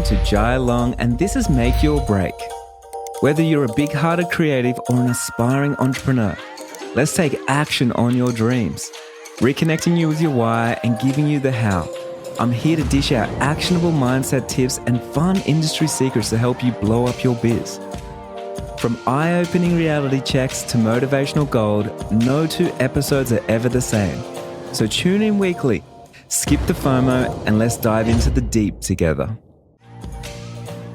listening to Jai Long, and this is Make Your Break. Whether you're a big-hearted creative or an aspiring entrepreneur, let's take action on your dreams, reconnecting you with your why and giving you the how. I'm here to dish out actionable mindset tips and fun industry secrets to help you blow up your biz. From eye-opening reality checks to motivational gold, no two episodes are ever the same. So tune in weekly, skip the FOMO, and let's dive into the deep together.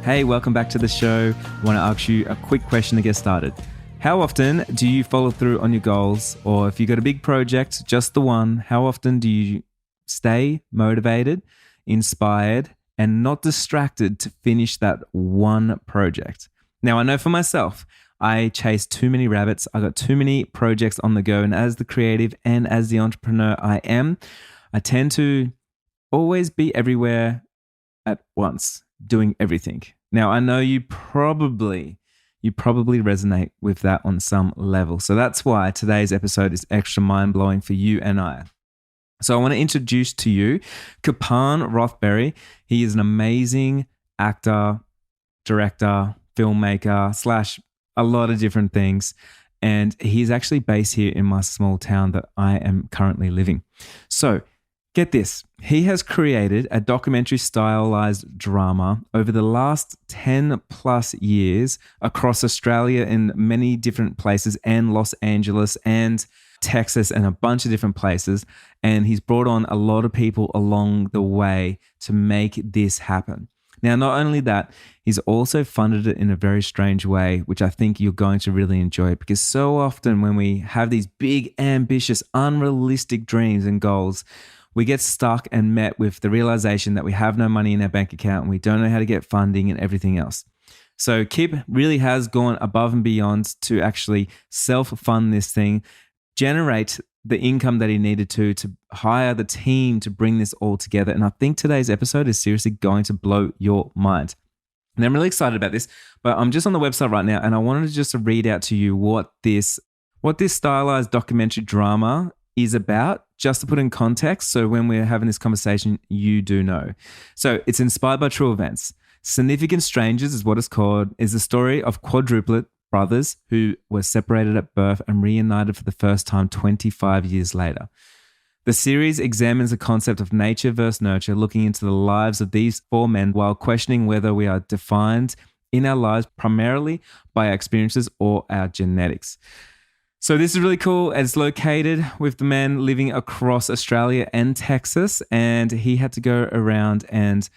Hey, welcome back to the show. I want to ask you a quick question to get started. How often do you follow through on your goals? Or if you got a big project, just the one, how often do you stay motivated, inspired, and not distracted to finish that one project? Now, I know for myself, I chase too many rabbits. I got too many projects on the go. And as the creative and as the entrepreneur I am, I tend to always be everywhere at once, doing everything. Now, I know you probably resonate with that on some level. So that's why today's episode is extra mind-blowing for you and I. So I want to introduce to you Kipan Rothbury. He is an amazing actor, director, filmmaker / a lot of different things. And he's actually based here in my small town that I am currently living. So get this. He has created a documentary stylized drama over the last 10 plus years across Australia in many different places and Los Angeles and Texas and a bunch of different places. And he's brought on a lot of people along the way to make this happen. Now, not only that, he's also funded it in a very strange way, which I think you're going to really enjoy, because so often when we have these big, ambitious, unrealistic dreams and goals, we get stuck and met with the realization that we have no money in our bank account and we don't know how to get funding and everything else. So Kip really has gone above and beyond to actually self-fund this thing, generate the income that he needed to hire the team to bring this all together. And I think today's episode is seriously going to blow your mind. And I'm really excited about this, but I'm just on the website right now and I wanted to just read out to you what this stylized documentary drama is about, just to put in context. So when we're having this conversation, you do know. So it's inspired by true events. Significant Strangers is what it's called, is the story of quadruplet brothers who were separated at birth and reunited for the first time 25 years later. The series examines the concept of nature versus nurture, looking into the lives of these four men while questioning whether we are defined in our lives primarily by our experiences or our genetics. So this is really cool. It's located with the man living across Australia and Texas, and he had to go around and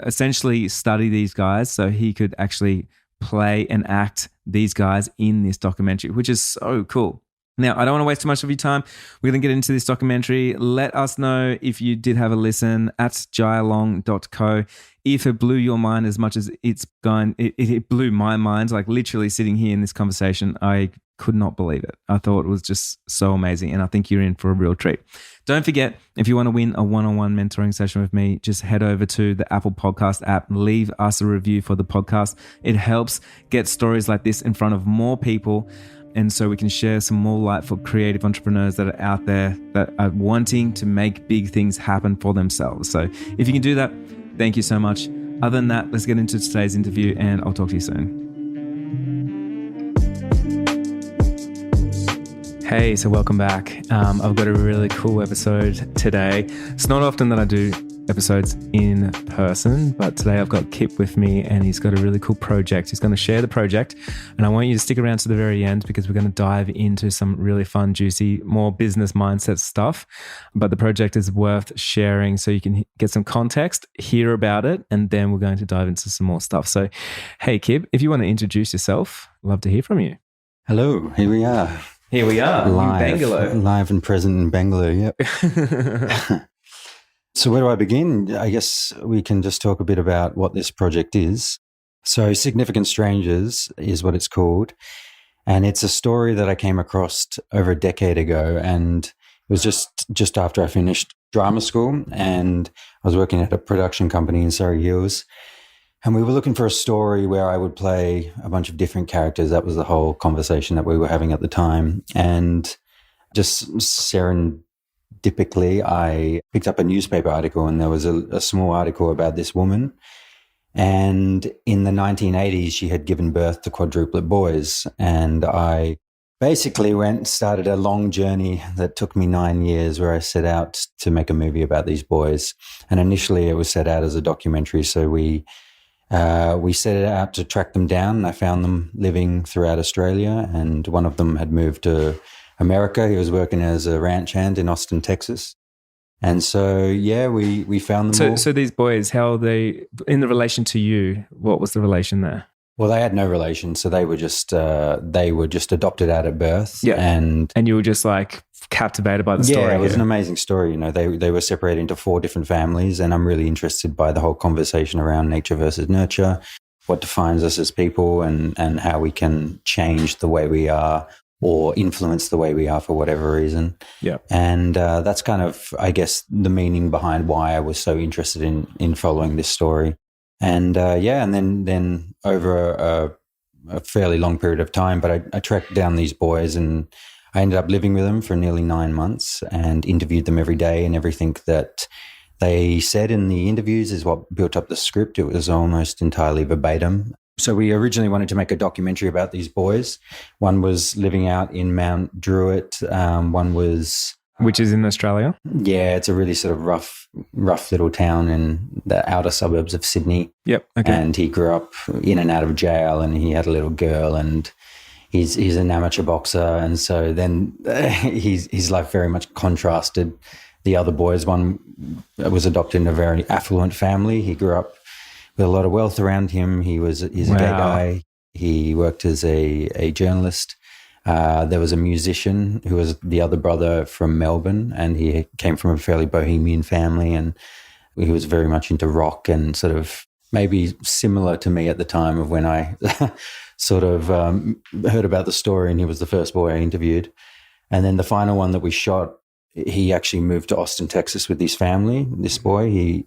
essentially study these guys so he could actually play and act these guys in this documentary, which is so cool. Now, I don't want to waste too much of your time. We're going to get into this documentary. Let us know if you did have a listen at jailong.co. If it blew your mind as much as it blew my mind, like literally sitting here in this conversation, I could not believe it. I thought it was just so amazing, and I think you're in for a real treat. Don't forget, if you want to win a one-on-one mentoring session with me, just head over to the Apple Podcast app and leave us a review for the podcast. It helps get stories like this in front of more people, and so we can share some more light for creative entrepreneurs that are out there that are wanting to make big things happen for themselves. So if you can do that, thank you so much. Other than that, let's get into today's interview, and I'll talk to you soon. Hey, so welcome back. I've got a really cool episode today. It's not often that I do episodes in person, but today I've got Kip with me and he's got a really cool project. He's going to share the project, and I want you to stick around to the very end because we're going to dive into some really fun, juicy, more business mindset stuff. But the project is worth sharing so you can get some context, hear about it, and then we're going to dive into some more stuff. So, hey, Kip, if you want to introduce yourself, I'd love to hear from you. Hello, here we are. Here we are, live, in Bangalore. Live and present in Bangalore, yep. So where do I begin? I guess we can just talk a bit about what this project is. So Significant Strangers is what it's called. And it's a story that I came across over a decade ago. And it was just after I finished drama school, and I was working at a production company in Surrey Hills. And we were looking for a story where I would play a bunch of different characters. That was the whole conversation that we were having at the time. And just serendipitously, I picked up a newspaper article, and there was a small article about this woman. And in the 1980s, she had given birth to quadruplet boys. And I basically started a long journey that took me 9 years, where I set out to make a movie about these boys. And initially it was set out as a documentary. So we set it out to track them down, and I found them living throughout Australia. And one of them had moved to America. He was working as a ranch hand in Austin, Texas. And so, yeah, we found them all. So these boys, how are they in the relation to you? What was the relation there? Well, they had no relation, so they were just adopted out at birth. Yeah, and you were just like captivated by the story. Yeah, it was an amazing story. You know, they were separated into 4 different families, and I'm really interested by the whole conversation around nature versus nurture, what defines us as people, and how we can change the way we are or influence the way we are for whatever reason. Yeah, and that's kind of, I guess, the meaning behind why I was so interested in following this story. And and then over a fairly long period of time, but I tracked down these boys, and I ended up living with them for nearly 9 months and interviewed them every day, and everything that they said in the interviews is what built up the script. It was almost entirely verbatim. So we originally wanted to make a documentary about these boys. One was living out in Mount Druitt. One was... Which is in Australia? Yeah, it's a really sort of rough little town in the outer suburbs of Sydney. Yep. Okay. And he grew up in and out of jail, and he had a little girl, and he's an amateur boxer. And so then his life very much contrasted the other boys. One was adopted in a very affluent family. He grew up with a lot of wealth around him. He's a gay guy. He worked as a journalist. There was a musician who was the other brother from Melbourne, and he came from a fairly bohemian family, and he was very much into rock, and sort of maybe similar to me at the time of when I sort of heard about the story, and he was the first boy I interviewed. And then the final one that we shot, he actually moved to Austin, Texas with his family. This boy, he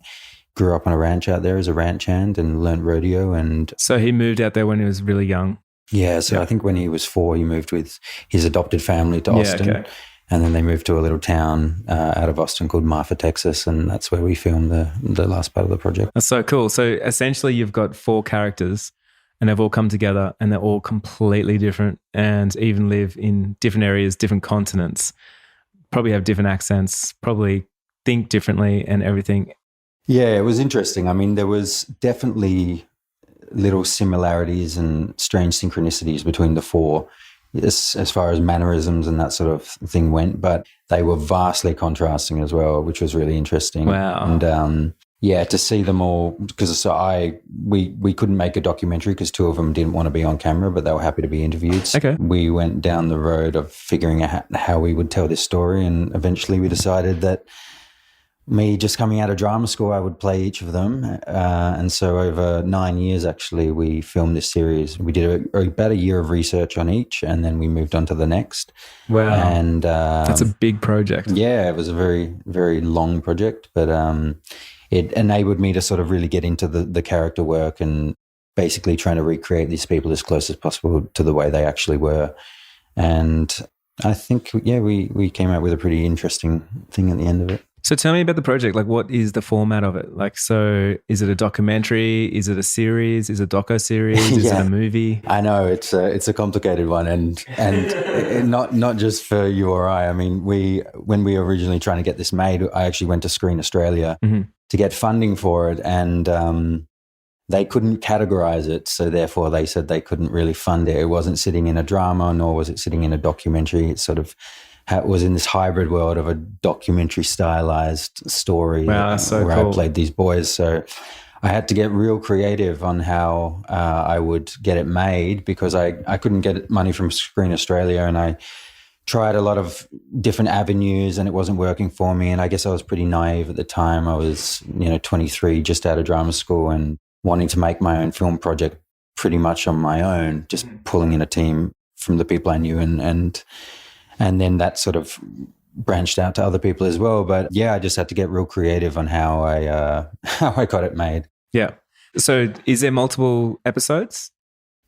grew up on a ranch out there as a ranch hand and learned rodeo. And so he moved out there when he was really young. Yeah, so I think when he was 4, he moved with his adopted family to Austin. Yeah, okay. And then they moved to a little town out of Austin called Marfa, Texas, and that's where we filmed the last part of the project. That's so cool. So essentially you've got 4 characters, and they've all come together, and they're all completely different, and even live in different areas, different continents, probably have different accents, probably think differently and everything. Yeah, it was interesting. I mean, there was definitely little similarities and strange synchronicities between the 4 as far as mannerisms and that sort of thing went, but they were vastly contrasting as well, which was really interesting. Wow. And to see them all, because we couldn't make a documentary because 2 of them didn't want to be on camera, but they were happy to be interviewed. Okay. We went down the road of figuring out how we would tell this story, and eventually we decided that me just coming out of drama school, I would play each of them. And so over 9 years, actually, we filmed this series. We did about a year of research on each, and then we moved on to the next. Wow. And that's a big project. Yeah, it was a very, very long project, but it enabled me to sort of really get into the character work and basically trying to recreate these people as close as possible to the way they actually were. And I think, we came out with a pretty interesting thing at the end of it. So tell me about the project. Like, what is the format of it? Like, so is it a documentary? Is it a series? Is it a doco-series? Is it a movie? I know it's a complicated one, and not just for you or I. I mean, when we were originally trying to get this made, I actually went to Screen Australia to get funding for it, and they couldn't categorize it, so therefore they said they couldn't really fund it. It wasn't sitting in a drama, nor was it sitting in a documentary. It sort of was in this hybrid world of a documentary stylized story. Wow, that's so where cool. I played these boys. So I had to get real creative on how I would get it made, because I couldn't get money from Screen Australia, and I tried a lot of different avenues and it wasn't working for me. And I guess I was pretty naive at the time. I was 23, just out of drama school, and wanting to make my own film project pretty much on my own, just pulling in a team from the people I knew, and then that sort of branched out to other people as well. But yeah, I just had to get real creative on how I got it made. Yeah. So is there multiple episodes?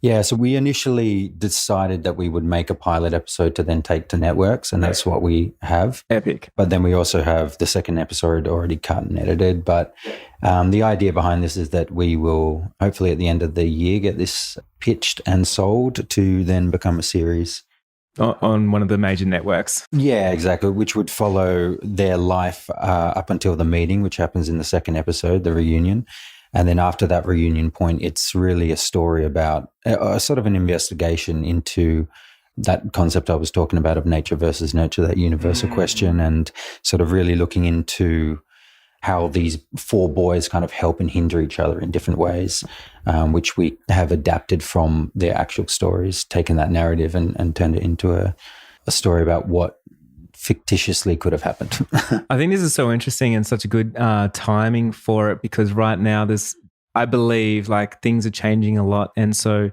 Yeah, so we initially decided that we would make a pilot episode to then take to networks, and that's what we have. Epic. But then we also have the second episode already cut and edited. But the idea behind this is that we will hopefully at the end of the year get this pitched and sold to then become a series. On one of the major networks. Yeah, exactly, which would follow their life up until the meeting, which happens in the second episode, the reunion. And then after that reunion point, it's really a story about a sort of an investigation into that concept I was talking about of nature versus nurture, that universal question, and sort of really looking into how these four boys kind of help and hinder each other in different ways, which we have adapted from their actual stories, taken that narrative and turned it into a story about what fictitiously could have happened. I think this is so interesting and such a good timing for it, because right now I believe like things are changing a lot. And so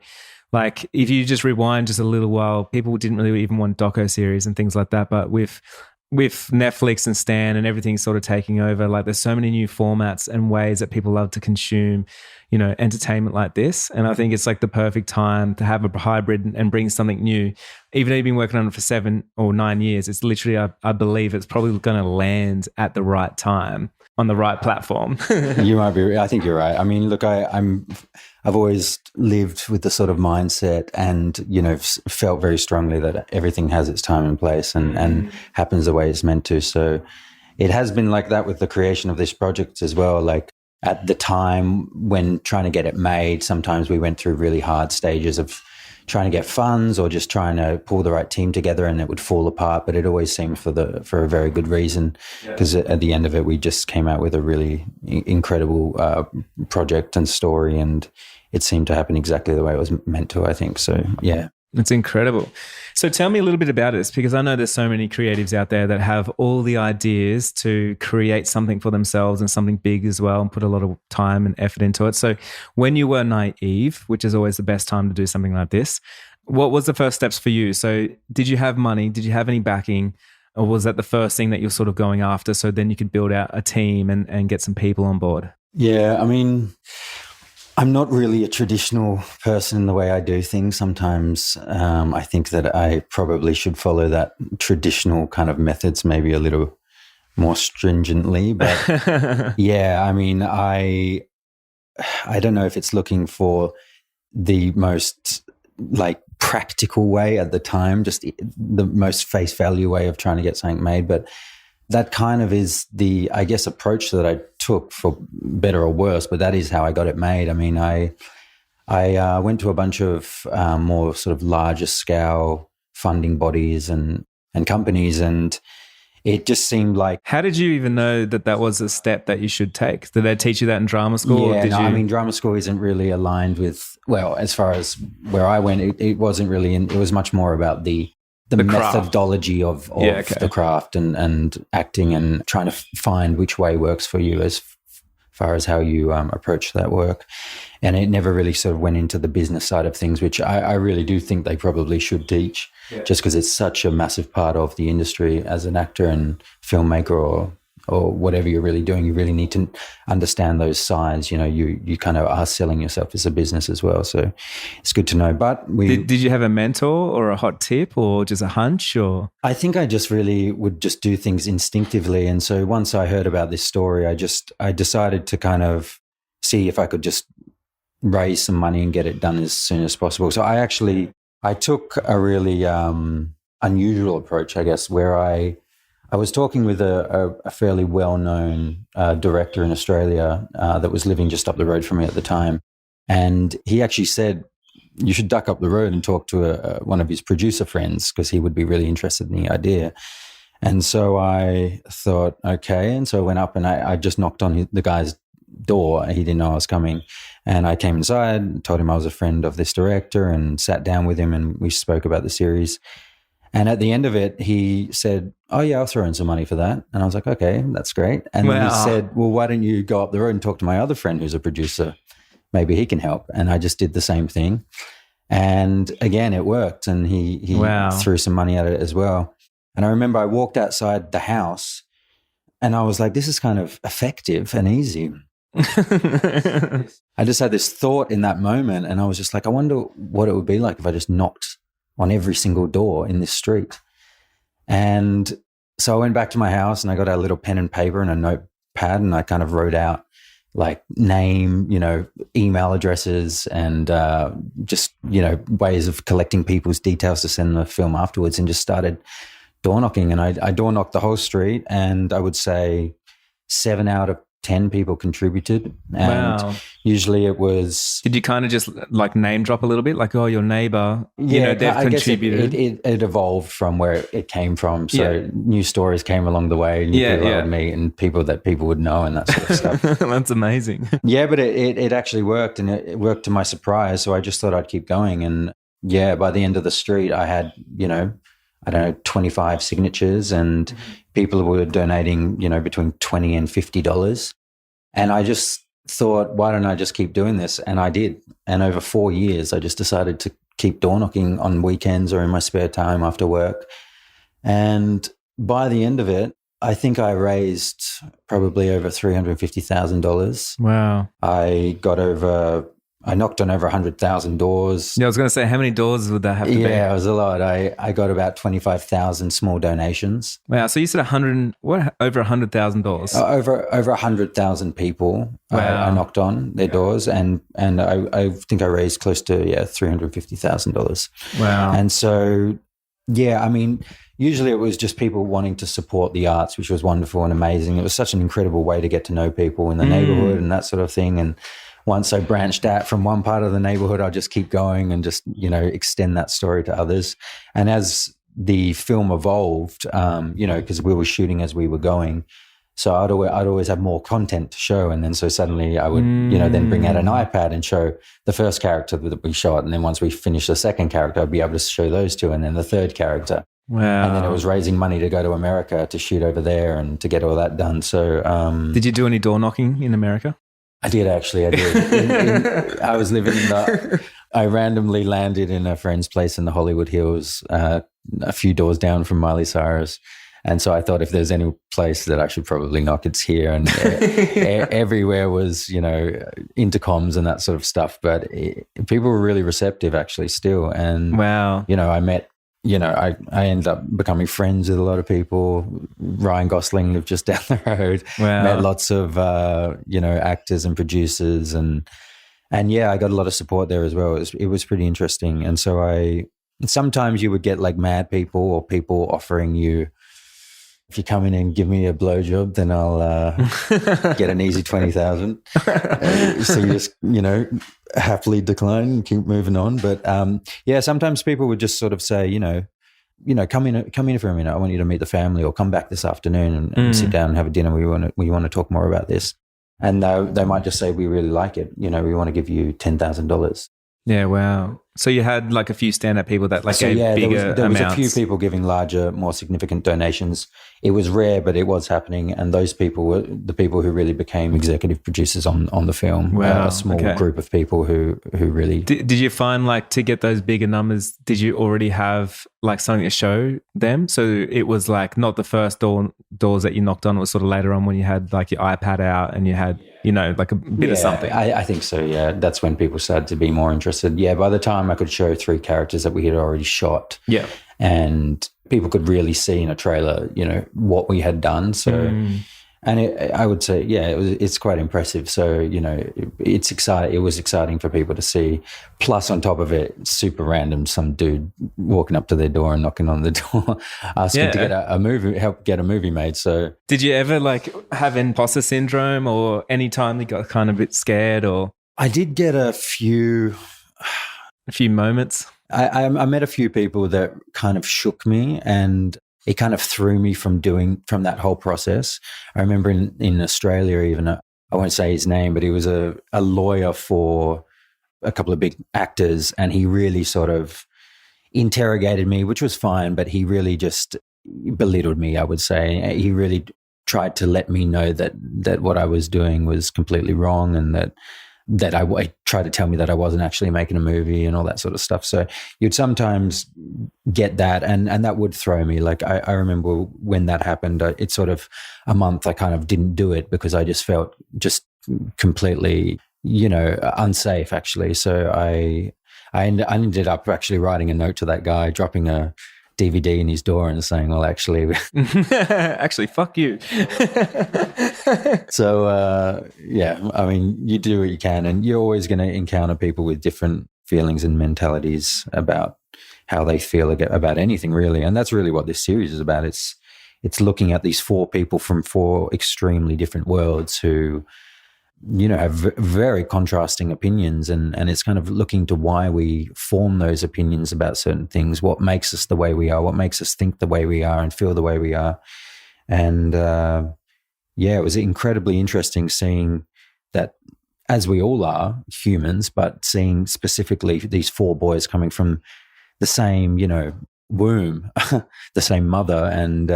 like if you just rewind just a little while, people didn't really even want doco series and things like that. But with Netflix and Stan and everything sort of taking over, like there's so many new formats and ways that people love to consume, entertainment like this. And I think it's like the perfect time to have a hybrid and bring something new. Even though you've been working on it for 7 or 9 years, it's literally, I believe it's probably going to land at the right time on the right platform. You might be, I think you're right. I mean, look, I've always lived with the sort of mindset and, felt very strongly that everything has its time and place and happens the way it's meant to. So it has been like that with the creation of this project as well. Like at the time when trying to get it made, sometimes we went through really hard stages of trying to get funds or just trying to pull the right team together, and it would fall apart. But it always seemed for a very good reason, because at the end of it, we just came out with a really incredible project and story, and it seemed to happen exactly the way it was meant to, I think. So, yeah. It's incredible. So tell me a little bit about this, because I know there's so many creatives out there that have all the ideas to create something for themselves and something big as well, and put a lot of time and effort into it. So when you were naive, which is always the best time to do something like this, what was the first steps for you? So did you have money? Did you have any backing? Or was that the first thing that you're sort of going after, so then you could build out a team and get some people on board? Yeah, I mean, I'm not really a traditional person in the way I do things. Sometimes I think that I probably should follow that traditional kind of methods maybe a little more stringently. But yeah, I mean, I don't know if it's looking for the most like practical way at the time, just the most face value way of trying to get something made. But that kind of is the, I guess, approach that I took, for better or worse, but that is how I got it made. I mean, I went to a bunch of more sort of larger scale funding bodies and companies, and it just seemed like... How did you even know that was a step that you should take? Did they teach you that in drama school? Yeah, I mean, drama school isn't really aligned with, well, as far as where I went, it wasn't really, it was much more about the methodology of the craft and acting and trying to find which way works for you as far as how you approach that work. And it never really sort of went into the business side of things, which I really do think they probably should teach, just because it's such a massive part of the industry as an actor and filmmaker or whatever you're really doing. You really need to understand those sides. You kind of are selling yourself as a business as well. So it's good to know. But did you have a mentor or a hot tip or just a hunch? Or I think I just really would just do things instinctively. And so once I heard about this story, I decided to kind of see if I could just raise some money and get it done as soon as possible. So I took a really unusual approach, I guess, where I was talking with a fairly well-known director in Australia that was living just up the road from me at the time. And he actually said, you should duck up the road and talk to one of his producer friends, because he would be really interested in the idea. And so I thought, okay. And so I went up and I just knocked on the guy's door. He didn't know I was coming. And I came inside, told him I was a friend of this director, and sat down with him and we spoke about the series. And at the end of it, he said, oh, yeah, I'll throw in some money for that. And I was like, okay, that's great. And then he said, well, why don't you go up the road and talk to my other friend who's a producer? Maybe he can help. And I just did the same thing. And again, it worked. And he threw some money at it as well. And I remember I walked outside the house and I was like, this is kind of effective and easy. I just had this thought in that moment, and I was just like, I wonder what it would be like if I just knocked on every single door in this street. And so I went back to my house and I got a little pen and paper and a notepad, and I kind of wrote out like name, email addresses, and just, ways of collecting people's details to send the film afterwards, and just started door knocking. And I door knocked the whole street, and I would say 7 out of 10 people contributed. And Wow. usually it was... Did you kind of just like name drop a little bit? Like, oh, your neighbor, they've I guess contributed. it evolved from where it came from. So new stories came along the way, new people I would meet, and people that people would know, and that sort of stuff. That's amazing. Yeah, but it actually worked, and it worked to my surprise. So I just thought I'd keep going. And yeah, by the end of the street, I had, 25 signatures, and people were donating, between $20 and $50. And I just thought, why don't I just keep doing this? And I did. And over 4 years, I just decided to keep door knocking on weekends or in my spare time after work. And by the end of it, I think I raised probably over $350,000. Wow. I knocked on over 100,000 doors. Yeah, I was going to say, how many doors would that have to be? Yeah, it was a lot. I got about 25,000 small donations. Wow. So you said over $100,000? Over 100,000 people. Wow. I knocked on their doors, and I think I raised close to $350,000. Wow. And so, yeah, I mean, usually it was just people wanting to support the arts, which was wonderful and amazing. It was such an incredible way to get to know people in the neighborhood and that sort of thing. And once I branched out from one part of the neighborhood, I'd just keep going and just, extend that story to others. And as the film evolved, because we were shooting as we were going, so I'd always have more content to show. And then so suddenly I would, then bring out an iPad and show the first character that we shot. And then once we finished the second character, I'd be able to show those two, and then the third character. Wow. And then it was raising money to go to America to shoot over there and to get all that done. So did you do any door knocking in America? I did, actually. I did. I was living I randomly landed in a friend's place in the Hollywood Hills, a few doors down from Miley Cyrus. And so I thought, if there's any place that I should probably knock, it's here. And everywhere was, intercoms and that sort of stuff. But people were really receptive, actually, still. And, wow. I met, I ended up becoming friends with a lot of people. Ryan Gosling lived just down the road. Wow. Met lots of, actors and producers. And yeah, I got a lot of support there as well. It was pretty interesting. And so sometimes you would get like mad people, or people offering you, if you come in and give me a blowjob, then I'll get an easy 20,000. So you just, happily decline and keep moving on. But sometimes people would just sort of say, come in for a minute. I want you to meet the family, or come back this afternoon and sit down and have a dinner. We want to talk more about this. And they might just say, we really like it. We want to give you $10,000. Yeah, wow. So you had like a few stand-up people that gave bigger there was amounts. a few people giving larger, more significant donations. It was rare, but it was happening. And those people were the people who really became executive producers on the film. Wow. A small group of people who really... Did you find to get those bigger numbers, did you already have something to show them? So it was not the first doors that you knocked on, it was sort of later on when you had your iPad out and you had, a bit of something. I think so, yeah. That's when people started to be more interested. Yeah, by the time I could show 3 characters that we had already shot. Yeah. And people could really see in a trailer, what we had done. So, and I would say, it's quite impressive. So, it's exciting. It was exciting for people to see. Plus, on top of it, super random, some dude walking up to their door and knocking on the door, asking to get help get a movie made. So, did you ever have imposter syndrome, or any time you got kind of a bit scared? Or I did get a few moments. I met a few people that kind of shook me, and it kind of threw me from that whole process. I remember in Australia, even I won't say his name, but he was a lawyer for a couple of big actors, and he really sort of interrogated me, which was fine, but he really just belittled me, I would say. He really tried to let me know that what I was doing was completely wrong, and that I tried to tell me that I wasn't actually making a movie and all that sort of stuff. So you'd sometimes get that, and that would throw me. I remember when that happened, it's sort of a month I kind of didn't do it because I just felt completely, unsafe actually. So I ended up actually writing a note to that guy, dropping a DVD in his door and saying, well, actually, actually, fuck you. So, I mean, you do what you can, and you're always going to encounter people with different feelings and mentalities about how they feel about anything, really. And that's really what this series is about. It's looking at these 4 people from 4 extremely different worlds who, have very contrasting opinions, and it's kind of looking to why we form those opinions about certain things, what makes us the way we are, what makes us think the way we are and feel the way we are. And it was incredibly interesting seeing that, as we all are humans, but seeing specifically these 4 boys coming from the same, womb, the same mother, and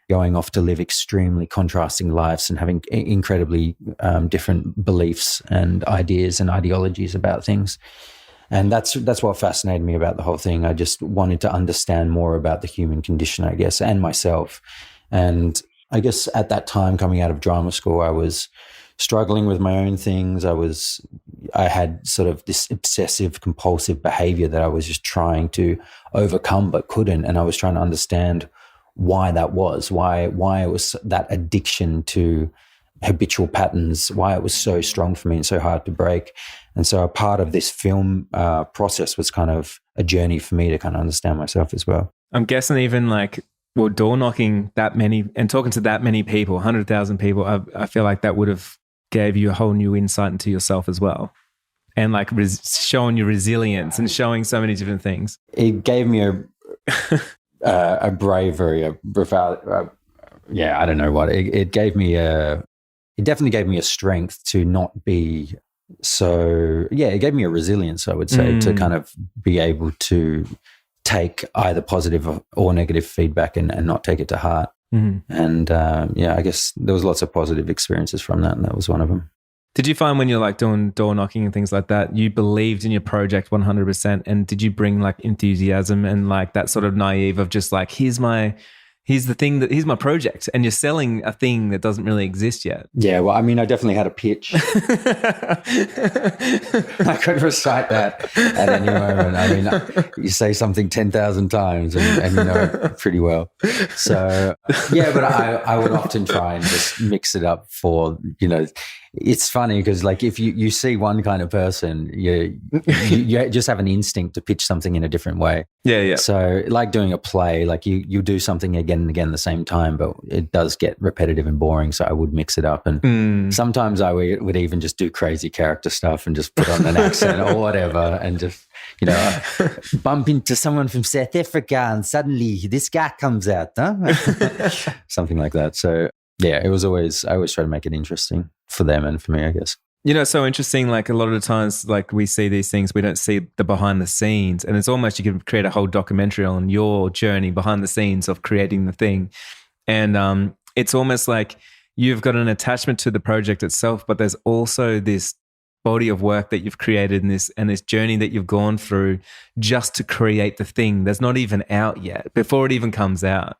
going off to live extremely contrasting lives and having incredibly different beliefs and ideas and ideologies about things. And that's what fascinated me about the whole thing. I just wanted to understand more about the human condition, I guess, and myself. And I guess at that time, coming out of drama school, I was struggling with my own things. I had sort of this obsessive compulsive behavior that I was just trying to overcome but couldn't. And I was trying to understand why that was, why it was that addiction to habitual patterns, why it was so strong for me and so hard to break. And so a part of this film process was kind of a journey for me to kind of understand myself as well. I'm guessing even door knocking that many and talking to that many people, 100,000 people, I feel like that would have gave you a whole new insight into yourself as well. And showing your resilience and showing so many different things. It gave me a bravery, I don't know what. It definitely gave me a strength to not be so, it gave me a resilience, I would say, to kind of be able to take either positive or negative feedback and not take it to heart. Mm-hmm. And I guess there was lots of positive experiences from that, and that was one of them. Did you find when you're doing door knocking and things like that, you believed in your project 100%? And did you bring enthusiasm and that sort of naive of just here's my project, and you're selling a thing that doesn't really exist yet? Yeah, well, I mean, I definitely had a pitch. I could recite that at any moment. I mean, you say something 10,000 times and you know it pretty well. So, but I would often try and just mix it up for, it's funny because if you see one kind of person, you just have an instinct to pitch something in a different way. Yeah. So doing a play, you do something again and again at the same time, but it does get repetitive and boring. So I would mix it up. And sometimes I would even just do crazy character stuff and just put on an accent or whatever and just, bump into someone from South Africa and suddenly this guy comes out, huh? Something like that. So I always try to make it interesting for them and for me, I guess. So interesting, a lot of the times, we see these things, we don't see the behind the scenes, and it's almost, you can create a whole documentary on your journey behind the scenes of creating the thing. And it's almost like you've got an attachment to the project itself, but there's also this body of work that you've created and this journey that you've gone through just to create the thing that's not even out yet, before it even comes out.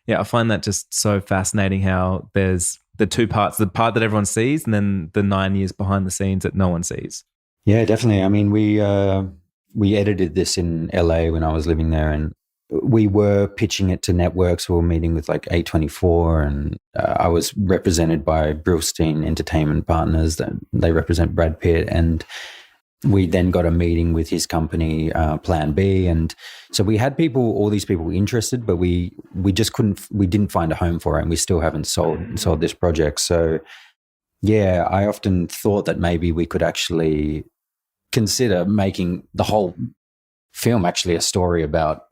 Yeah, I find that just so fascinating how there's the 2 parts, the part that everyone sees and then the 9 years behind the scenes that no one sees. Yeah, definitely. I mean, we edited this in LA when I was living there, and we were pitching it to networks. We were meeting with A24, and I was represented by Brillstein Entertainment Partners. That they represent Brad Pitt, and we then got a meeting with his company, Plan B. And so we had all these people interested, but we didn't find a home for it, and we still haven't sold this project. So I often thought that maybe we could actually consider making the whole film actually a story about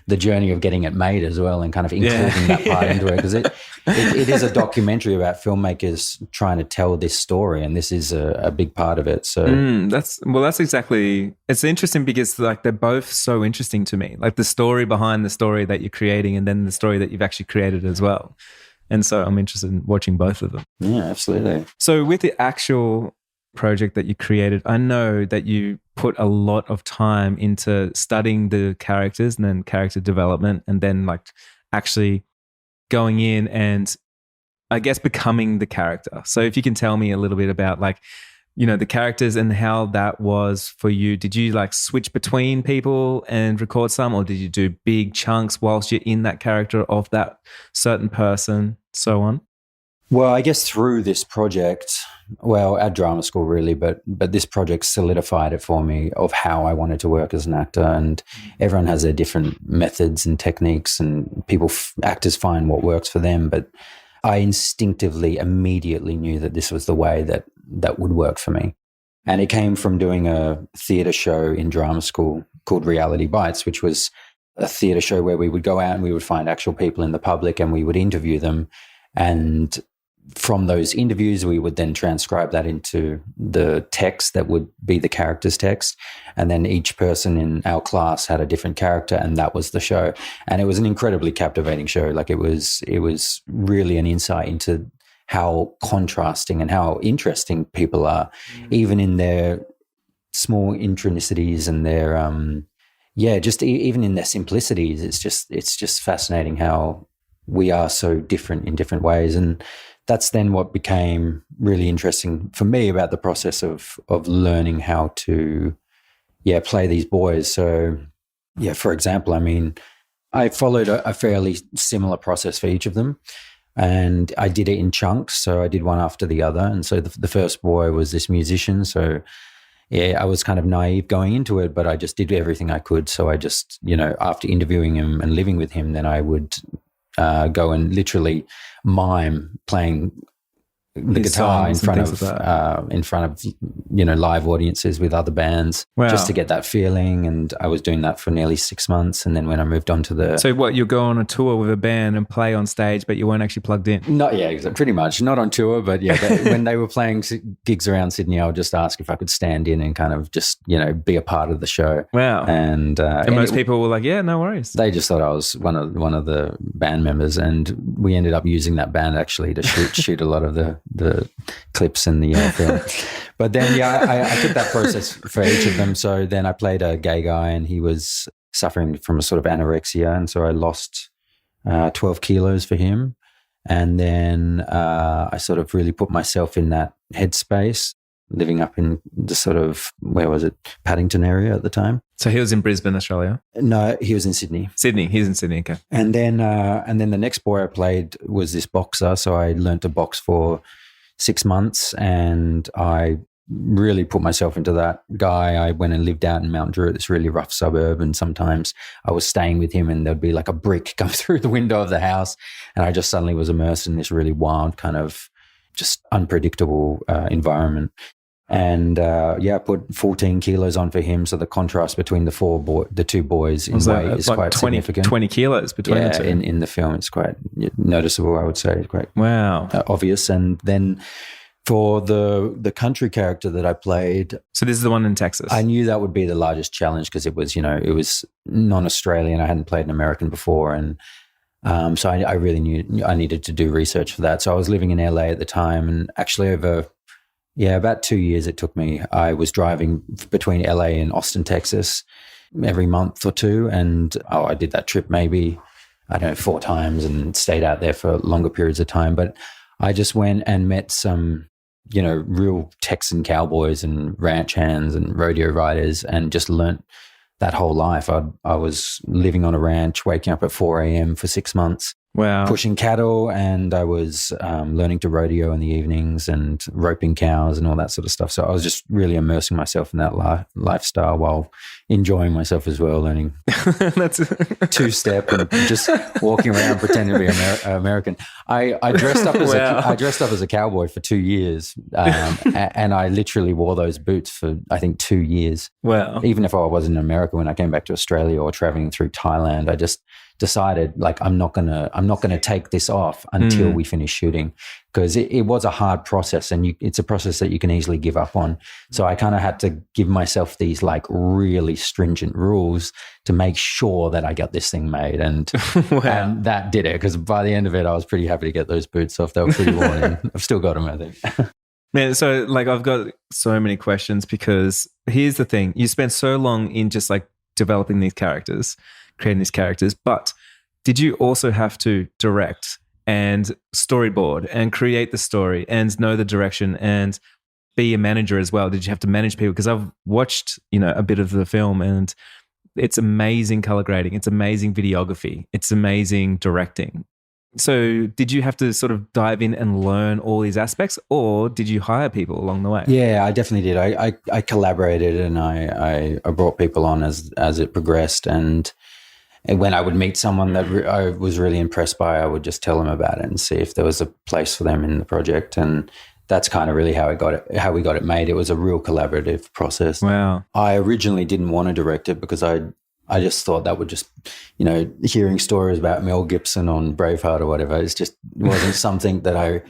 the journey of getting it made as well, and kind of including that part into it, because it is a documentary about filmmakers trying to tell this story, and this is a big part of it. So that's exactly, it's interesting because they're both so interesting to me, the story behind the story that you're creating and then the story that you've actually created as well. And so I'm interested in watching both of them. Yeah, absolutely. So with the actual project that you created, I know that you put a lot of time into studying the characters and then character development, and then actually going in and I guess, becoming the character. So if you can tell me a little bit about like, you know, the characters and how that was for you. Did you like switch between people and record some, or did you do big chunks whilst you're in that character of that certain person, so on? Well, I guess through this project, well, at drama school really, but this project solidified it for me of how I wanted to work as an actor. And everyone has their different methods and techniques, and actors find what works for them. But I instinctively, immediately knew that this was the way that would work for me. And it came from doing a theatre show in drama school called Reality Bites, which was a theatre show where we would go out and we would find actual people in the public and we would interview them. And from those interviews, we would then transcribe that into the text that would be the character's text. And then each person in our class had a different character, and that was the show. And it was an incredibly captivating show. Like it was really an insight into how contrasting and how interesting people are, even in their small intronicities and their, just even in their simplicities. It's just fascinating how we are so different in different ways. And that's then what became really interesting for me about the process of learning how to, play these boys. So, for example, I mean, I followed a fairly similar process for each of them, and I did it in chunks. So I did one after the other. And so the first boy was this musician. So, I was kind of naive going into it, but I just did everything I could. So I just, after interviewing him and living with him, then I would go and literally mime playing the guitar in front of live audiences with other bands. Wow. Just to get that feeling. And I was doing that for nearly 6 months. And then when I moved on to so what, you go on a tour with a band and play on stage, but you weren't actually plugged in? Pretty much not on tour, but when they were playing gigs around Sydney, I would just ask if I could stand in and kind of just be a part of the show. Wow. And most people were like, yeah, no worries. They just thought I was one of the band members, and we ended up using that band actually to shoot a lot of the clips in the film. But then, I took that process for each of them. So then I played a gay guy, and he was suffering from a sort of anorexia. And so I lost 12 kilos for him. And then I sort of really put myself in that headspace, living up in the sort of, where was it, Paddington area at the time. So he was in Brisbane, Australia? No, he was in Sydney. He's in Sydney, okay. And then the next boy I played was this boxer. So I learned to box for 6 months, and I really put myself into that guy. I went and lived out in Mount Druitt, this really rough suburb, and sometimes I was staying with him and there'd be like a brick come through the window of the house, and I just suddenly was immersed in this really wild kind of just unpredictable environment. And I put 14 kilos on for him. So the contrast between the two boys in weight is quite significant. 20 kilos between the two. In the film, it's quite noticeable, I would say. Quite obvious. And then for the country character that I played, so this is the one in Texas. I knew that would be the largest challenge because it was non-Australian. I hadn't played an American before, and so I really knew I needed to do research for that. So I was living in LA at the time, and actually over about 2 years it took me. I was driving between LA and Austin, Texas every month or two. And I did that trip maybe, 4 times, and stayed out there for longer periods of time. But I just went and met some, real Texan cowboys and ranch hands and rodeo riders, and just learnt that whole life. I was living on a ranch, waking up at 4 a.m. for 6 months. Wow. Pushing cattle, and I was learning to rodeo in the evenings and roping cows and all that sort of stuff. So I was just really immersing myself in that lifestyle while enjoying myself as well, learning that's two-step and just walking around pretending to be American. I dressed up as I dressed up as a cowboy for 2 years, and I literally wore those boots for I think 2 years. Wow. Even if I was in America, when I came back to Australia or traveling through Thailand, I just decided like I'm not gonna take this off until we finish shooting, because it was a hard process, and it's a process that you can easily give up on. So I kind of had to give myself these like really stringent rules to make sure that I got this thing made, and, and that did it, because by the end of it I was pretty happy to get those boots off. They were pretty worn in. I've still got them, I think. Man, so like I've got so many questions, because here's the thing. You spent so long in just like developing these characters, creating these characters, but did you also have to direct and storyboard and create the story and know the direction and be a manager as well? Did you have to manage people? Because I've watched, a bit of the film, and it's amazing color grading, it's amazing videography, it's amazing directing. So did you have to sort of dive in and learn all these aspects, or did you hire people along the way? Yeah, I definitely did. I collaborated, and I brought people on as it progressed. And when I would meet someone that I was really impressed by, I would just tell them about it and see if there was a place for them in the project. And that's kind of really how we got it made. It was a real collaborative process. Wow. I originally didn't want to direct it because I just thought that would just, hearing stories about Mel Gibson on Braveheart or whatever, it just wasn't something that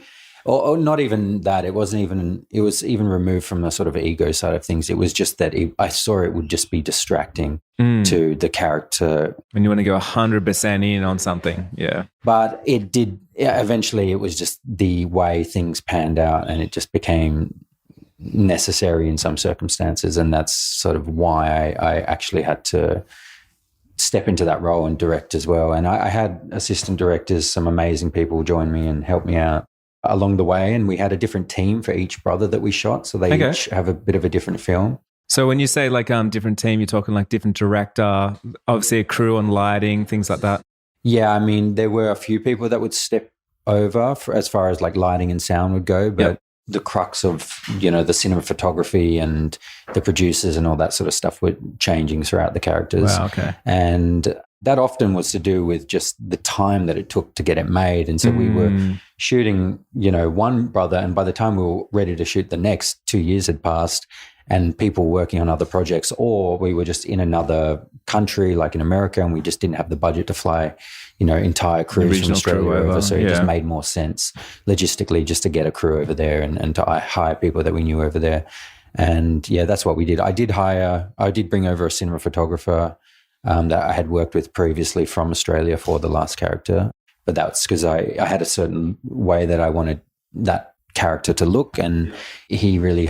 or not even that. It was even removed from the sort of ego side of things. It was just that I saw it would just be distracting to the character. When you want to go 100% in on something, yeah. But it did, eventually it was just the way things panned out, and it just became necessary in some circumstances. And that's sort of why I actually had to step into that role and direct as well. And I had assistant directors, some amazing people join me and help me out along the way. And we had a different team for each brother that we shot. So they each have a bit of a different film. So when you say like different team, you're talking like different director, obviously a crew on lighting, things like that? Yeah, I mean, there were a few people that would step over as far as like lighting and sound would go, but the crux of, the cinematography and the producers and all that sort of stuff were changing throughout the characters. Wow, okay. And that often was to do with just the time that it took to get it made. And so we were shooting, one brother, and by the time we were ready to shoot the next, 2 years had passed, and people working on other projects, or we were just in another country, like in America, and we just didn't have the budget to fly, entire crews from Australia over. So it just made more sense logistically just to get a crew over there and to hire people that we knew over there. And yeah, that's what we did. I did bring over a cinema photographer that I had worked with previously from Australia for the last character. But that's because I had a certain way that I wanted that character to look, and he really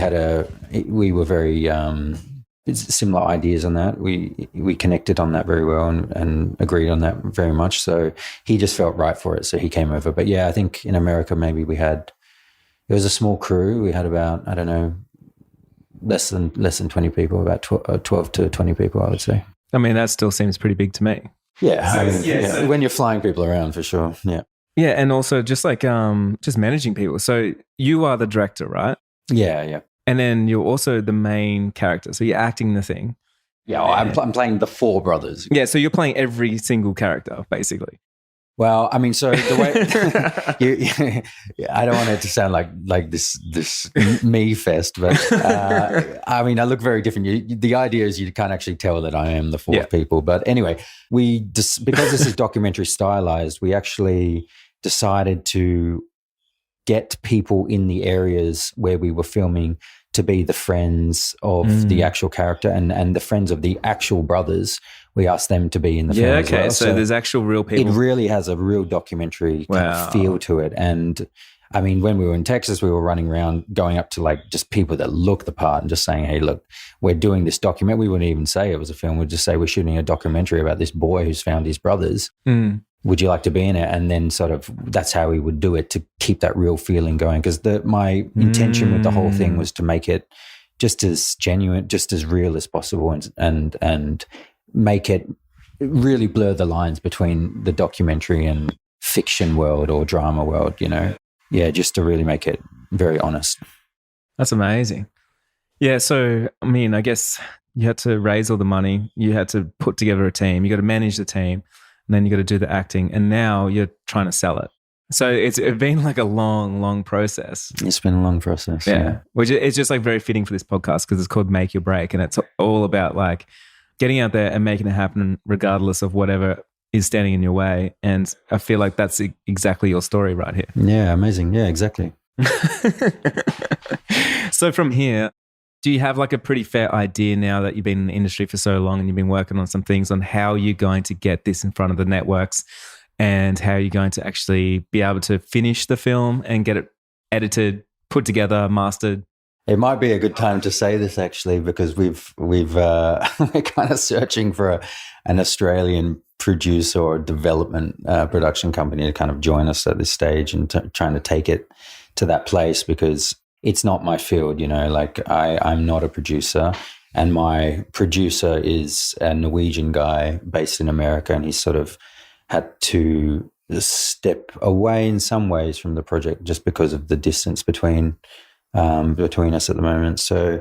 we were very similar ideas on that. We connected on that very well and agreed on that very much. So he just felt right for it. So he came over. But yeah, I think in America, maybe it was a small crew. We had about, I don't know, less than 20 people, about 12 to 20 people, I would say. I mean, that still seems pretty big to me. Yeah. When you're flying people around, for sure. Yeah. Yeah. And also just like, just managing people. So you are the director, right? Yeah. And then you're also the main character. So you're acting the thing. Yeah, I'm playing the four brothers. Yeah, so you're playing every single character, basically. Well, I mean, so the way I don't want it to sound like this me fest, but I mean, I look very different. The idea is you can't actually tell that I am the fourth people. But anyway, because this is documentary stylized, we actually decided to get people in the areas where we were filming to be the friends of the actual character and the friends of the actual brothers. We asked them to be in the film as well. So there's actual real people. It really has a real documentary kind of feel to it. And I mean, when we were in Texas, we were running around going up to like just people that look the part and just saying, hey, look, we're doing this document. We wouldn't even say it was a film. We'd just say we're shooting a documentary about this boy who's found his brothers. Would you like to be in it? And then sort of that's how we would do it to keep that real feeling going. Because my intention with the whole thing was to make it just as genuine, just as real as possible, and make it really blur the lines between the documentary and fiction world or drama world, Yeah, just to really make it very honest. That's amazing. Yeah, so, I mean, I guess you had to raise all the money. You had to put together a team. You got to manage the team. And then you got to do the acting, and now you're trying to sell it. So it's been like a long, long process. It's been a long process. Yeah. Which it's just like very fitting for this podcast because it's called Make Your Break, and it's all about like getting out there and making it happen regardless of whatever is standing in your way. And I feel like that's exactly your story right here. Yeah, amazing. Yeah, exactly. So from here, do you have like a pretty fair idea now that you've been in the industry for so long and you've been working on some things on how you're going to get this in front of the networks and how you're going to actually be able to finish the film and get it edited, put together, mastered? It might be a good time to say this actually, because we're kind of searching for an Australian producer or development production company to kind of join us at this stage and trying to take it to that place, because it's not my field, you know, like I'm not a producer, and my producer is a Norwegian guy based in America, and he's sort of had to step away in some ways from the project just because of the distance between us at the moment. So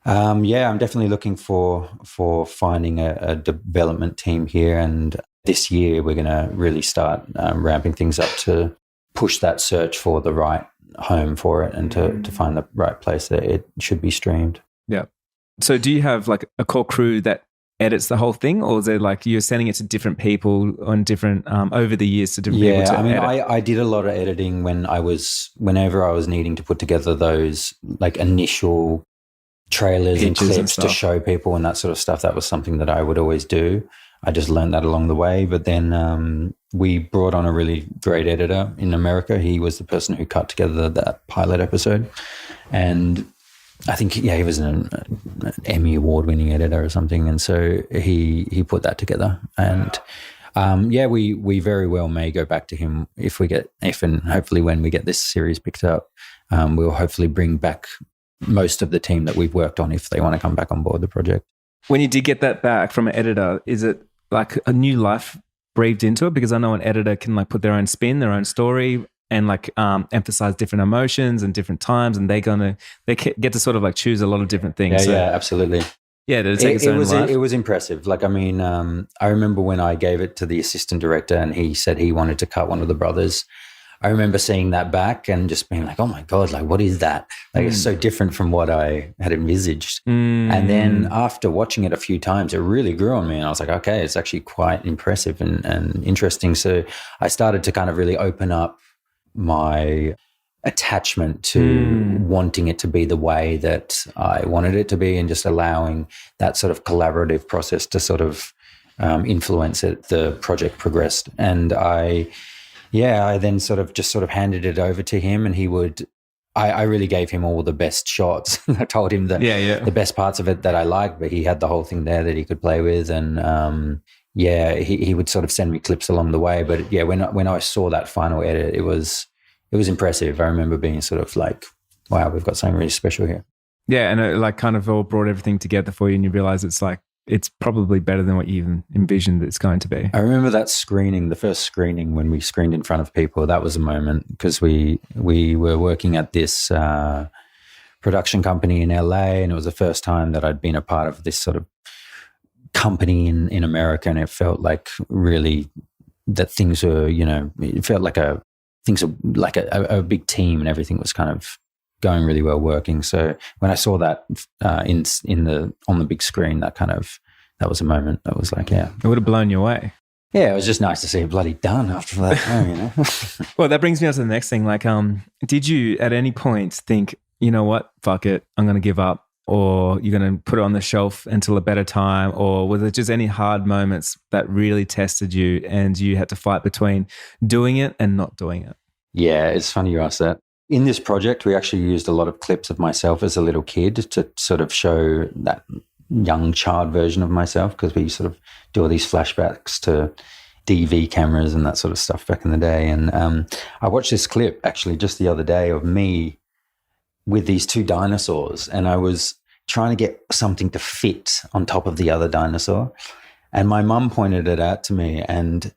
I'm definitely looking for finding a development team here, and this year we're going to really start ramping things up to push that search for the right home for it, and to find the right place that it should be streamed. Yeah. So do you have like a core crew that edits the whole thing, or is it like you're sending it to different people on different over the years to different people to edit? I did a lot of editing whenever I was needing to put together those like initial trailers Pictures and clips and to stuff. show people and that sort of stuff. That was something that I would always do. I just learned that along the way. But then we brought on a really great editor in America. He was the person who cut together that pilot episode, and I think, he was an Emmy award-winning editor or something, and so he put that together. And we very well may go back to him if and hopefully when we get this series picked up, we'll hopefully bring back most of the team that we've worked on if they want to come back on board the project. When you did get that back from an editor, is it like a new life breathed into it? Because I know an editor can like put their own spin, their own story, and like emphasize different emotions and different times, and they get to sort of like choose a lot of different things. Yeah, absolutely. Yeah, did it take its own life? It was impressive. Like, I mean, I remember when I gave it to the assistant director and he said he wanted to cut one of the brothers. I remember seeing that back and just being like, oh my God, like what is that? Like it's so different from what I had envisaged. And then after watching it a few times, it really grew on me. And I was like, okay, it's actually quite impressive and interesting. So I started to kind of really open up my attachment to wanting it to be the way that I wanted it to be, and just allowing that sort of collaborative process to sort of influence it. The project progressed, and I then sort of handed it over to him, and I really gave him all the best shots. I told him that the best parts of it that I liked, but he had the whole thing there that he could play with, and he would sort of send me clips along the way. But when I saw that final edit, it was impressive. I remember being sort of like, wow, we've got something really special here. Yeah, and it like kind of all brought everything together for you, and you realize it's probably better than what you even envisioned it's going to be. I remember that screening, the first screening when we screened in front of people. That was a moment, because we were working at this production company in LA, and it was the first time that I'd been a part of this sort of company in America, and it felt like really that things were, it felt like things were like a big team, and everything was kind of going really well working. So when I saw that on the big screen, that was a moment that was like, yeah. It would have blown you away. Yeah, it was just nice to see it bloody done after that time, Well, that brings me on to the next thing. Like, did you at any point think, you know what, fuck it, I'm going to give up, or you're going to put it on the shelf until a better time? Or was it just any hard moments that really tested you and you had to fight between doing it and not doing it? Yeah, it's funny you asked that. In this project, we actually used a lot of clips of myself as a little kid to sort of show that young child version of myself, because we sort of do all these flashbacks to DV cameras and that sort of stuff back in the day. And I watched this clip actually just the other day of me with these two dinosaurs, and I was trying to get something to fit on top of the other dinosaur. And my mum pointed it out to me, and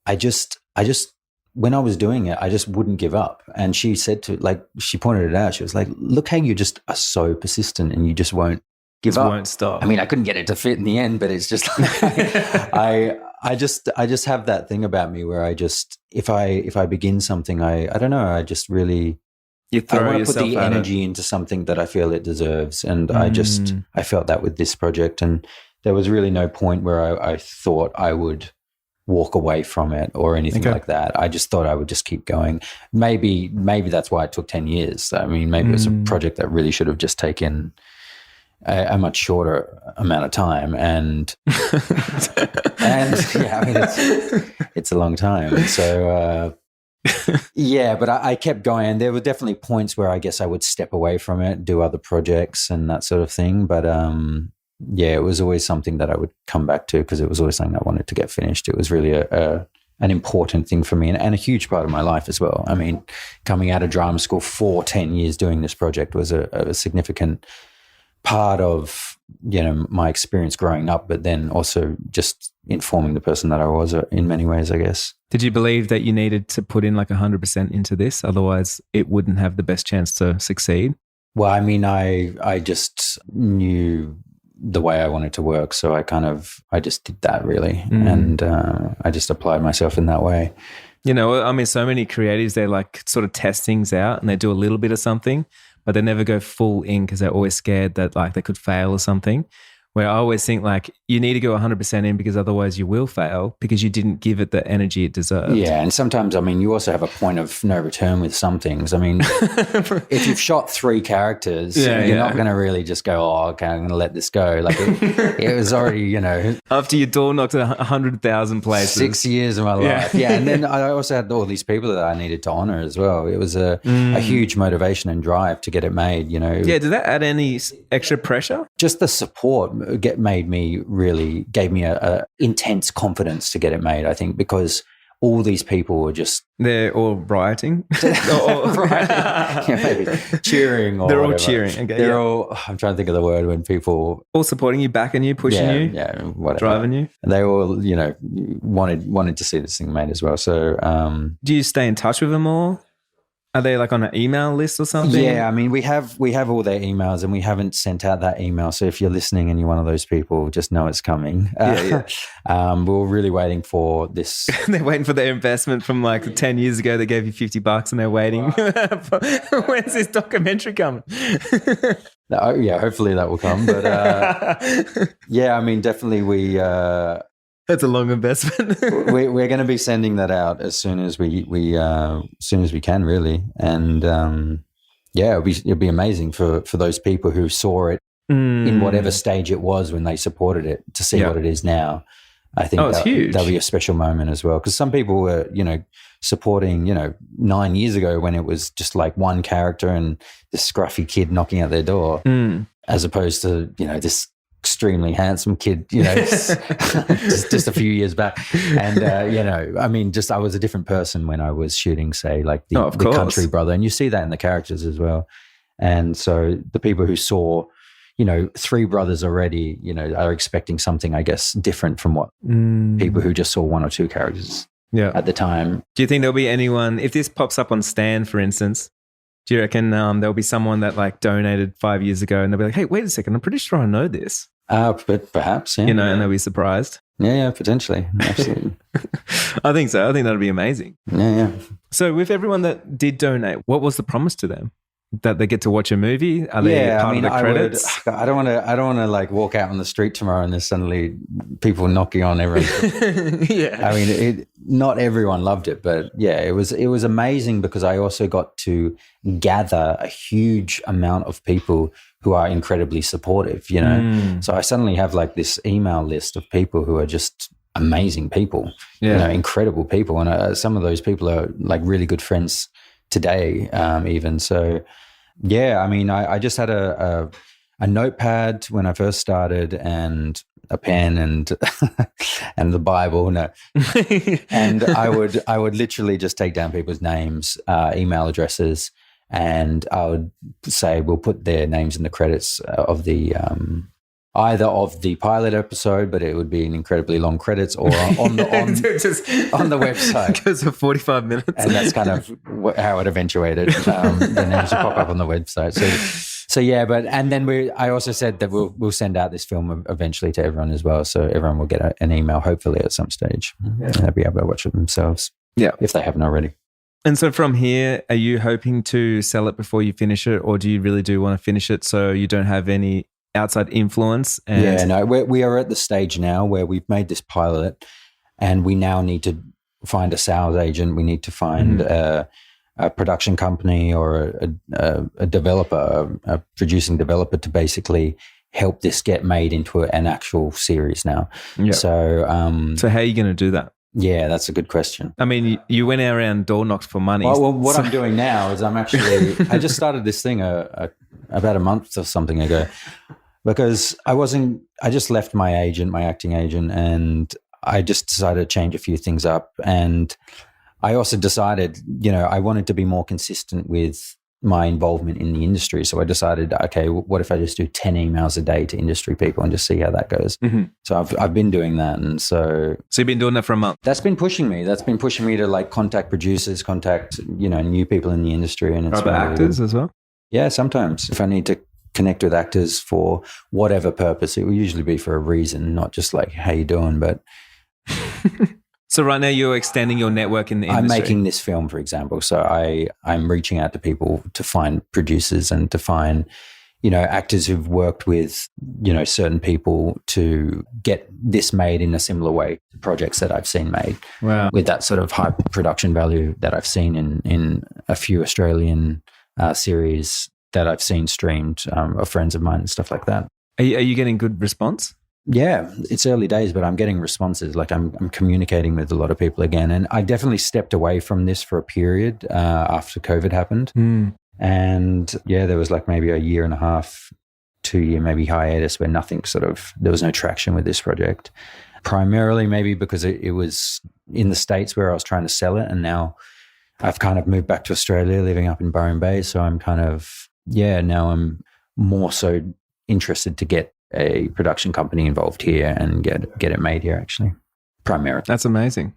I just when I was doing it, I just wouldn't give up. And she said she pointed it out. She was like, look how you just are so persistent and you just won't give up. Won't stop. I mean, I couldn't get it to fit in the end, but it's just like, I just have that thing about me where I just, if I begin something, I don't know, I just really, you throw I want to yourself put the at energy into something that I feel it deserves. And I felt that with this project, and there was really no point where I thought I would walk away from it or anything like that. I just thought I would just keep going. Maybe that's why it took 10 years. I mean, maybe it was a project that really should have just taken a much shorter amount of time. And yeah, I mean, it's a long time. So, but I kept going. There were definitely points where I guess I would step away from it, do other projects and that sort of thing. But it was always something that I would come back to because it was always something I wanted to get finished. It was really an important thing for me and a huge part of my life as well. I mean, coming out of drama school for 10 years doing this project was a significant part of, my experience growing up, but then also just informing the person that I was in many ways, I guess. Did you believe that you needed to put in like 100% into this? Otherwise it wouldn't have the best chance to succeed? Well, I mean, I just knew the way I wanted to work. So I just did that really. And I just applied myself in that way. I mean, so many creatives, they like sort of test things out and they do a little bit of something, but they never go full in because they're always scared that like they could fail or something. Where I always think like you need to go 100% in because otherwise you will fail because you didn't give it the energy it deserved. Yeah, and sometimes, I mean, you also have a point of no return with some things. I mean, if you've shot 3 characters, you're not going to really just go, oh, okay, I'm going to let this go. Like it was already, After you door knocked 100,000 places. 6 years of my life. Yeah, and then I also had all these people that I needed to honor as well. It was a huge motivation and drive to get it made, Yeah, did that add any extra pressure? Just the support gave me a intense confidence to get it made, I think, because all these people were just... They're all rioting? Maybe cheering or they're whatever. all cheering. Okay, they're all... I'm trying to think of the word when people... All supporting you, backing you, pushing you? Yeah, whatever. Driving you? And they all, wanted to see this thing made as well. So... do you stay in touch with them all? Are they like on an email list or something? Yeah, I mean, we have all their emails and we haven't sent out that email. So if you're listening and you're one of those people, just know it's coming. We're really waiting for this. They're waiting for their investment from like 10 years ago. They gave you $50 and they're waiting. When's this documentary coming? Hopefully that will come. But I mean, definitely we... That's a long investment. we're going to be sending that out as soon as we can, really, and it'll be amazing for those people who saw it in whatever stage it was when they supported it to see what it is now. I think it's huge. That'll be a special moment as well because some people were supporting 9 years ago when it was just like one character and this scruffy kid knocking at their door, as opposed to this extremely handsome kid, just a few years back. And, I mean, I was a different person when I was shooting, say, like the Country Brother. And you see that in the characters as well. And so the people who saw, 3 brothers already, are expecting something, I guess, different from what people who just saw 1 or 2 characters at the time. Do you think there'll be anyone, if this pops up on Stan, for instance, do you reckon there'll be someone that like donated 5 years ago and they'll be like, hey, wait a second, I'm pretty sure I know this. But perhaps, yeah. And they'll be surprised. Yeah, potentially. Absolutely. I think so. I think that'll be amazing. Yeah. So with everyone that did donate, what was the promise to them? That they get to watch a movie? Are they part of the credits? I don't want to like walk out on the street tomorrow and there's suddenly people knocking on everyone. Yeah. I mean, not everyone loved it, but yeah, it was amazing because I also got to gather a huge amount of people who are incredibly supportive, So I suddenly have like this email list of people who are just amazing people, incredible people. And some of those people are like really good friends today, even. So, yeah, I mean, I just had a notepad when I first started and a pen and and the Bible. No. And I would literally just take down people's names, email addresses, and I would say we'll put their names in the credits of the either of the pilot episode, but it would be an incredibly long credits, or on the website. It goes for 45 minutes. And that's kind of how it eventuated. The names will pop up on the website. So yeah, and then I also said that we'll send out this film eventually to everyone as well, so everyone will get an email hopefully at some stage. And they'll be able to watch it themselves. Yeah, if they haven't already. And so from here, are you hoping to sell it before you finish it, or do you really do want to finish it so you don't have any outside influence? We are at the stage now where we've made this pilot and we now need to find a sales agent. We need to find a production company or a developer, a producing developer to basically help this get made into an actual series now. Yep. So how are you going to do that? Yeah, that's a good question. I mean, you went around door knocks for money. Well, what I'm doing now is I just started this thing about a month or something ago. because I just left my acting agent, and I just decided to change a few things up. And I also decided, I wanted to be more consistent with my involvement in the industry. So I decided, okay, what if I just do 10 emails a day to industry people and just see how that goes? Mm-hmm. So I've been doing that. And so you've been doing that for a month? That's been pushing me. That's been pushing me to like contact producers, contact, new people in the industry. And it's other actors as well? Yeah, sometimes if I need to connect with actors for whatever purpose, it will usually be for a reason, not just like, how you doing? But so right now you're extending your network in the industry. I'm making this film, for example. So I'm reaching out to people to find producers and to find, actors who've worked with, certain people to get this made in a similar way to projects that I've seen made. Wow. With that sort of high production value that I've seen in a few Australian series that I've seen streamed of friends of mine and stuff like that. Are you getting good response? Yeah, it's early days, but I'm getting responses. Like I'm communicating with a lot of people again. And I definitely stepped away from this for a period after COVID happened. Mm. And yeah, there was like maybe a year and a half, 2 year maybe hiatus where there was no traction with this project. Primarily maybe because it was in the States where I was trying to sell it. And now I've kind of moved back to Australia, living up in Byron Bay. So I'm now I'm more so interested to get a production company involved here and get it made here, actually, primarily. That's amazing.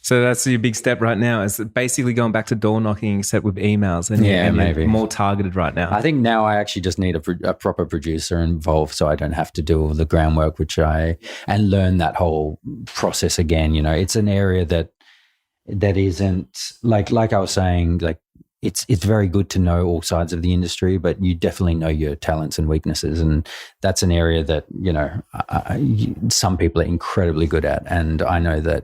So that's your big step right now, is basically going back to door knocking except with emails, and maybe you're more targeted right now. I think now I actually just need a proper producer involved, so I don't have to do all the groundwork, and learn that whole process again. It's an area that isn't like I was saying, like it's very good to know all sides of the industry, but you definitely know your talents and weaknesses. And that's an area that, some people are incredibly good at. And I know that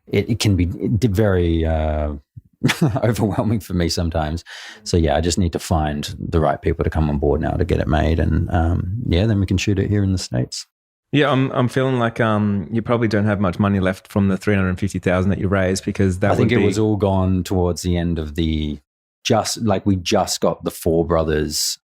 it can be very overwhelming for me sometimes. So yeah, I just need to find the right people to come on board now to get it made. And then we can shoot it here in the States. Yeah, I'm feeling like you probably don't have much money left from the $350,000 that you raised, because I think it was all gone towards the end of we just got the Four Brothers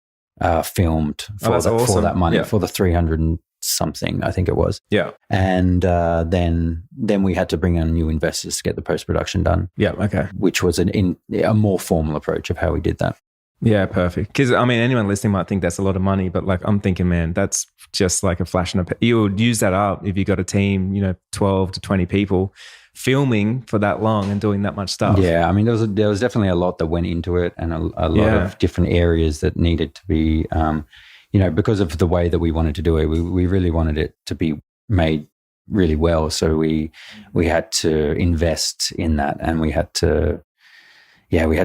filmed for that money, for the 300 and something, I think it was. Yeah, and then we had to bring in new investors to get the post-production done. Yeah, okay, which was a more formal approach of how we did that. Yeah, perfect. Because anyone listening might think that's a lot of money, but like I'm thinking, man, that's just like a flash in a pan. You would use that up if you got a team, 12 to 20 people filming for that long and doing that much stuff. Yeah, there was definitely a lot that went into it, and a lot of different areas that needed to be, because of the way that we wanted to do it. We really wanted it to be made really well, so we had to invest in that, and we had to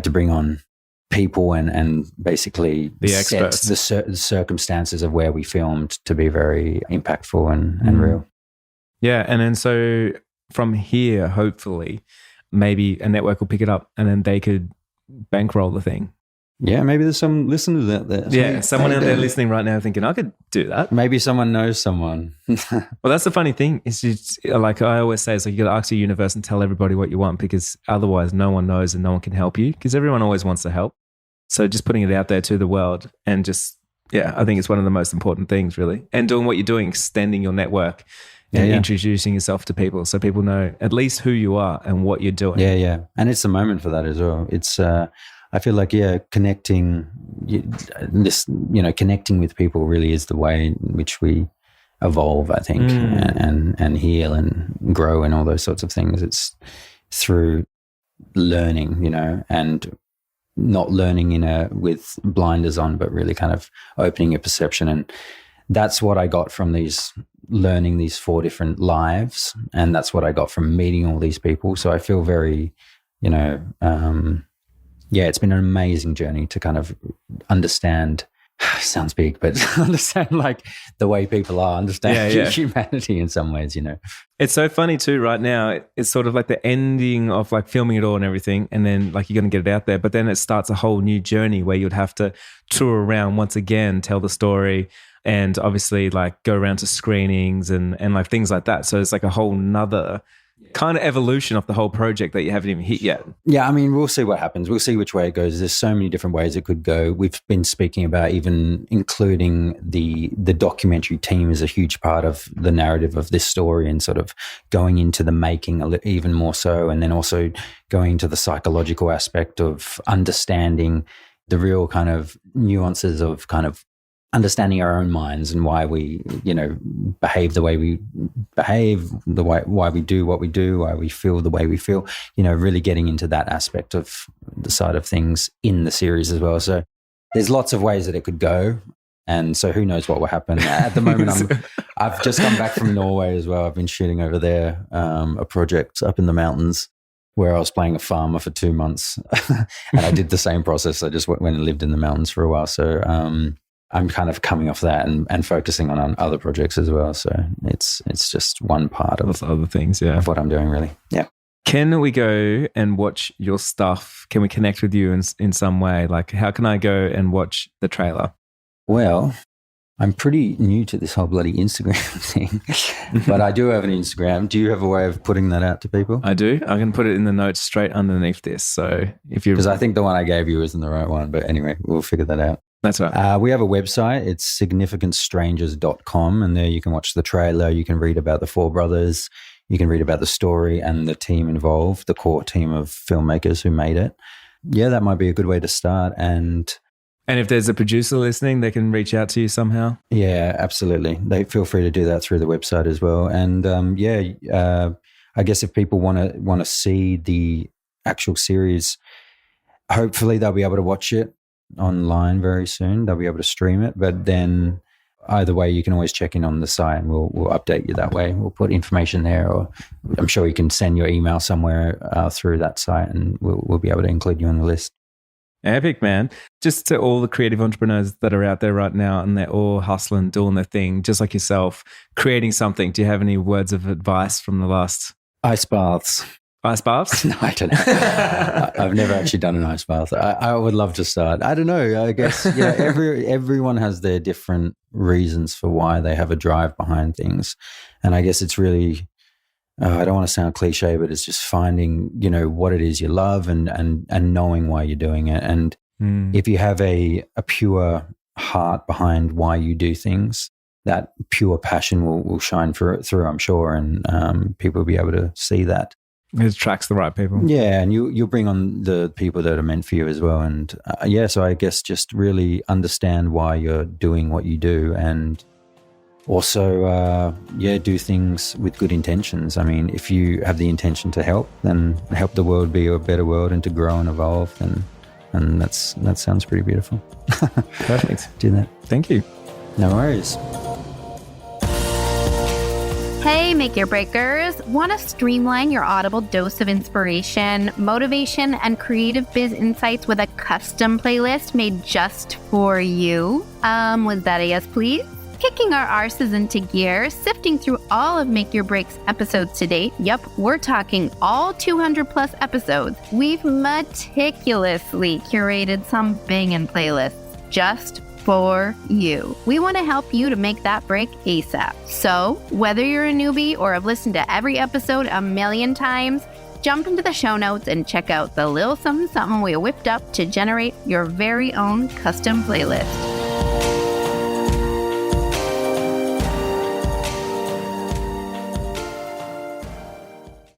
bring on people and basically the experts, set the circumstances of where we filmed to be very impactful and real. Yeah, and then so from here, hopefully, maybe a network will pick it up and then they could bankroll the thing. Yeah, maybe there's some listeners out there. Yeah, someone out there listening right now thinking, I could do that. Maybe someone knows someone. Well, that's the funny thing. Is just, like I always say, it's like you got to ask your universe and tell everybody what you want, because otherwise no one knows and no one can help you, because everyone always wants to help. So just putting it out there to the world and just, I think it's one of the most important things, really. And doing what you're doing, extending your network and introducing yourself to people so people know at least who you are and what you're doing. Yeah. And it's the moment for that as well. It's, I feel like, connecting with people really is the way in which we evolve, I think, and heal and grow and all those sorts of things. It's through learning, and not learning with blinders on, but really kind of opening your perception. And that's what I got from learning these 4 different lives. And that's what I got from meeting all these people. So I feel very, it's been an amazing journey to kind of understand, sounds big, but understand like the way people are, understand humanity in some ways, It's so funny too right now. It's sort of like the ending of like filming it all and everything, and then like you're going to get it out there, but then it starts a whole new journey where you'd have to tour around once again, tell the story, and obviously like go around to screenings and like things like that. So it's like a whole nother kind of evolution of the whole project that you haven't even hit yet. Yeah, I mean, we'll see what happens. We'll see which way it goes. There's so many different ways it could go. We've been speaking about even including the documentary team as a huge part of the narrative of this story, and sort of going into the making even more so, and then also going into the psychological aspect of understanding the real kind of nuances of kind of understanding our own minds and why we, behave the way we behave, why we do what we do, why we feel the way we feel, really getting into that aspect of the side of things in the series as well. So there's lots of ways that it could go. And so who knows what will happen. At the moment, I've just come back from Norway as well. I've been shooting over there, a project up in the mountains where I was playing a farmer for 2 months. And I did the same process. I just went and lived in the mountains for a while. So, I'm kind of coming off that and focusing on other projects as well. So it's just one part of other things, of what I'm doing, really. Yeah. Can we go and watch your stuff? Can we connect with you in some way? Like, how can I go and watch the trailer? Well, I'm pretty new to this whole bloody Instagram thing, but I do have an Instagram. Do you have a way of putting that out to people? I do. I can put it in the notes straight underneath this. So if you, because I think the one I gave you isn't the right one, but anyway, we'll figure that out. That's right. We have a website. It's significantstrangers.com, and there you can watch the trailer. You can read about the four brothers. You can read about the story and the team involved, the core team of filmmakers who made it. Yeah, that might be a good way to start. And if there's a producer listening, they can reach out to you somehow? Yeah, absolutely. They feel free to do that through the website as well. And I guess if people want to see the actual series, hopefully they'll be able to watch it online very soon. They'll be able to stream it. But then either way, you can always check in on the site, and we'll update you that way. We'll put information there, or I'm sure you can send your email somewhere through that site, and we'll be able to include you on the list. Epic, man. Just to all the creative entrepreneurs that are out there right now, and they're all hustling, doing their thing, just like yourself, creating something. Do you have any words of advice from the last? Ice baths. Ice baths? No, I don't know. I've never actually done an ice bath. I would love to start. I don't know. I guess, everyone has their different reasons for why they have a drive behind things. And I guess it's really, I don't want to sound cliche, but it's just finding, what it is you love and knowing why you're doing it. And if you have a pure heart behind why you do things, that pure passion will shine through, I'm sure. And people will be able to see that. It attracts the right people. Yeah, and you'll bring on the people that are meant for you as well. And so I guess just really understand why you're doing what you do, and also, do things with good intentions. I mean, if you have the intention to help, then help the world be a better world and to grow and evolve. And that sounds pretty beautiful. Perfect. Do that. Thank you. No worries. Hey, Make Your Breakers. Want to streamline your audible dose of inspiration, motivation, and creative biz insights with a custom playlist made just for you? Was that a yes, please? Kicking our arses into gear, sifting through all of Make Your Breaks episodes to date. Yep, we're talking all 200 plus episodes. We've meticulously curated some banging playlists just for you. We want to help you to make that break ASAP. So, whether you're a newbie or have listened to every episode a million times, jump into the show notes and check out the little something we whipped up to generate your very own custom playlist.